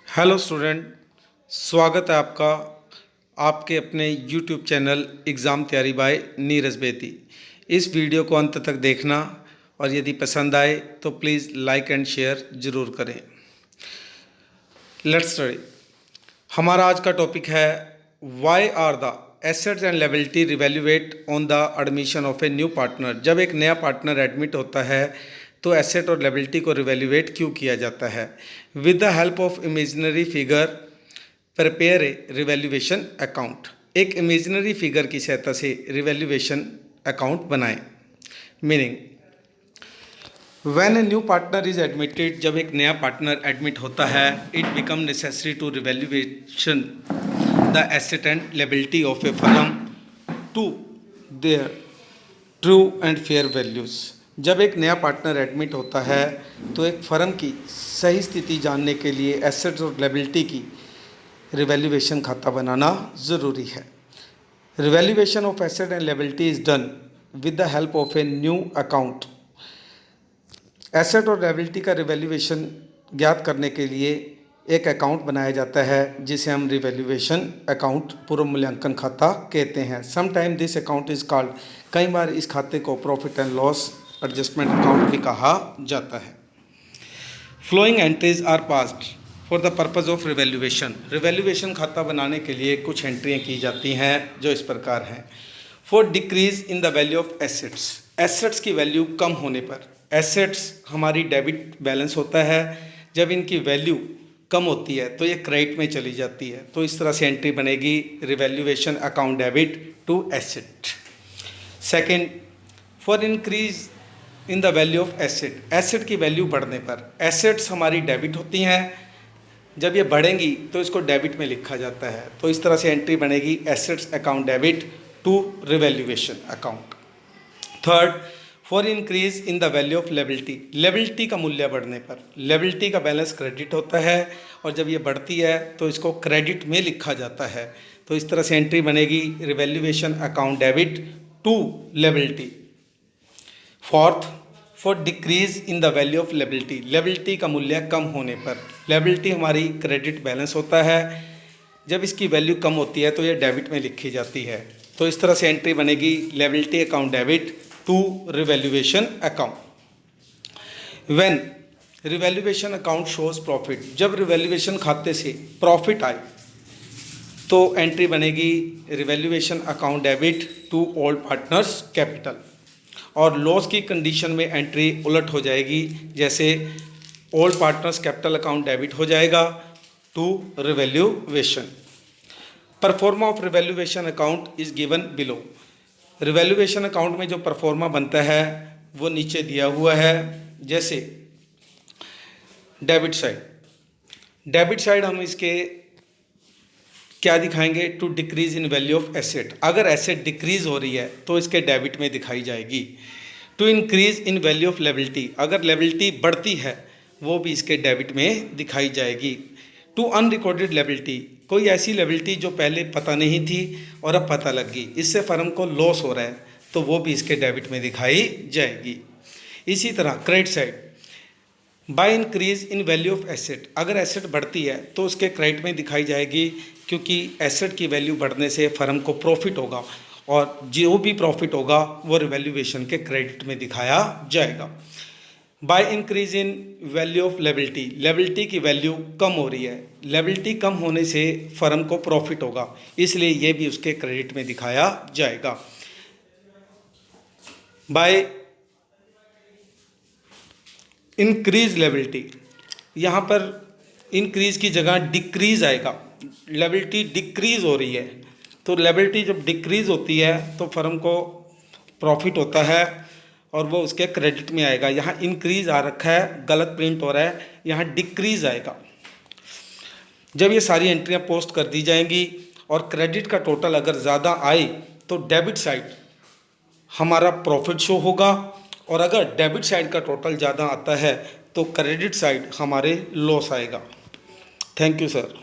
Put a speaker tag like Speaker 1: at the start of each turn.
Speaker 1: Hello student, स्वागत है आपका आपके अपने यूट्यूब चैनल एग्ज़ाम तैयारी बाय नीरज बेती। इस वीडियो को अंत तक देखना और यदि पसंद आए तो प्लीज़ लाइक एंड शेयर ज़रूर करें। Let's study. हमारा आज का टॉपिक है why are the assets and liability revaluate on the admission of a new partner. जब एक नया पार्टनर एडमिट होता है तो एसेट और लायबिलिटी को रिवैल्यूएट क्यों किया जाता है। With the help of imaginary figure prepare a revaluation account. एक इमेजिनरी फिगर की सहायता से रिवैल्यूएशन अकाउंट बनाएं। Meaning, when a new partner is admitted, जब एक नया पार्टनर एडमिट होता है, it become necessary to revaluation the asset and liability of a firm to their true and fair values. जब एक नया पार्टनर एडमिट होता है तो एक फर्म की सही स्थिति जानने के लिए एसेट्स और लायबिलिटी की रिवैल्यूएशन खाता बनाना ज़रूरी है। Revaluation of asset and liability is done with the help of a new account. Asset और लायबिलिटी का रिवैल्यूएशन ज्ञात करने के लिए एक अकाउंट बनाया जाता है जिसे हम रिवैल्यूएशन अकाउंट पूर्व मूल्यांकन खाता कहते हैं। Sometime this account is called, कई बार इस खाते को profit and loss adjustment account भी कहा जाता है। Flowing entries are passed for the purpose of revaluation. Revaluation खाता बनाने के लिए कुछ एंट्रियाँ की जाती हैं जो इस प्रकार हैं। For decrease in the value of assets, assets की वैल्यू कम होने पर। एसेट्स हमारी डेबिट बैलेंस होता है, जब इनकी वैल्यू कम होती है तो ये क्रेडिट में चली जाती है, तो इस तरह से एंट्री बनेगी revaluation account debit to asset. Second, for increase in the value of asset, asset की वैल्यू बढ़ने पर। एसेट्स हमारी डेबिट होती हैं, जब ये बढ़ेंगी तो इसको डेबिट में लिखा जाता है, तो इस तरह से एंट्री बनेगी assets account debit to revaluation account. Third, for increase in the value of liability, liability का मूल्य बढ़ने पर। लायबिलिटी का बैलेंस क्रेडिट होता है और जब ये बढ़ती है तो इसको क्रेडिट में लिखा जाता है, तो इस तरह से एंट्री बनेगी revaluation account debit to liability. Fourth, for decrease in the value of liability, liability का मूल्य कम होने पर। लायबिलिटी हमारी क्रेडिट बैलेंस होता है, जब इसकी वैल्यू कम होती है तो ये डेबिट में लिखी जाती है, तो इस तरह से एंट्री बनेगी liability account debit to revaluation account. When revaluation account shows profit, जब रिवैल्यूएशन खाते से प्रॉफिट आए तो एंट्री बनेगी revaluation account debit to all partners capital. और लॉस की कंडीशन में एंट्री उलट हो जाएगी, जैसे all partners capital account debit हो जाएगा to revaluation. Proforma of revaluation account is given below. Revaluation account में जो परफॉर्मा बनता है वो नीचे दिया हुआ है। जैसे डेबिट साइड, डेबिट साइड हम इसके क्या दिखाएंगे, to decrease in value of asset. अगर एसेट डिक्रीज हो रही है तो इसके डेबिट में दिखाई जाएगी। To increase in value of liability, अगर लायबिलिटी बढ़ती है वो भी इसके डेबिट में दिखाई जाएगी। टू अनरिकॉर्डेड लायबिलिटी, कोई ऐसी लायबिलिटी जो पहले पता नहीं थी और अब पता लग गई, इससे फर्म को लॉस हो रहा है, तो वो भी इसके डेबिट में दिखाई जाएगी। इसी तरह credit side, by increase in value of asset, अगर एसेट बढ़ती है तो उसके क्रेडिट में दिखाई जाएगी, क्योंकि एसेट की वैल्यू बढ़ने से फर्म को प्रॉफिट होगा और जो भी प्रॉफिट होगा वो रिवैल्यूएशन के क्रेडिट में दिखाया जाएगा। By increase in value of liability, liability की वैल्यू कम हो रही है, लायबिलिटी कम होने से फर्म को प्रॉफिट होगा, इसलिए ये भी उसके क्रेडिट में दिखाया जाएगा। बाय इंक्रीज लायबिलिटी, यहाँ पर इंक्रीज की जगह डिक्रीज आएगा, लायबिलिटी डिक्रीज हो रही है, तो लायबिलिटी जब डिक्रीज होती है तो फर्म को प्रॉफिट होता है और वो उसके क्रेडिट में आएगा। यहाँ इंक्रीज आ रखा है, गलत प्रिंट हो रहा है, यहाँ डिक्रीज आएगा। जब ये सारी एंट्रियाँ पोस्ट कर दी जाएंगी और क्रेडिट का टोटल अगर ज़्यादा आए तो डेबिट साइड हमारा प्रॉफिट शो होगा, और अगर डेबिट साइड का टोटल ज़्यादा आता है तो क्रेडिट साइड हमारे लॉस आएगा। Thank you sir.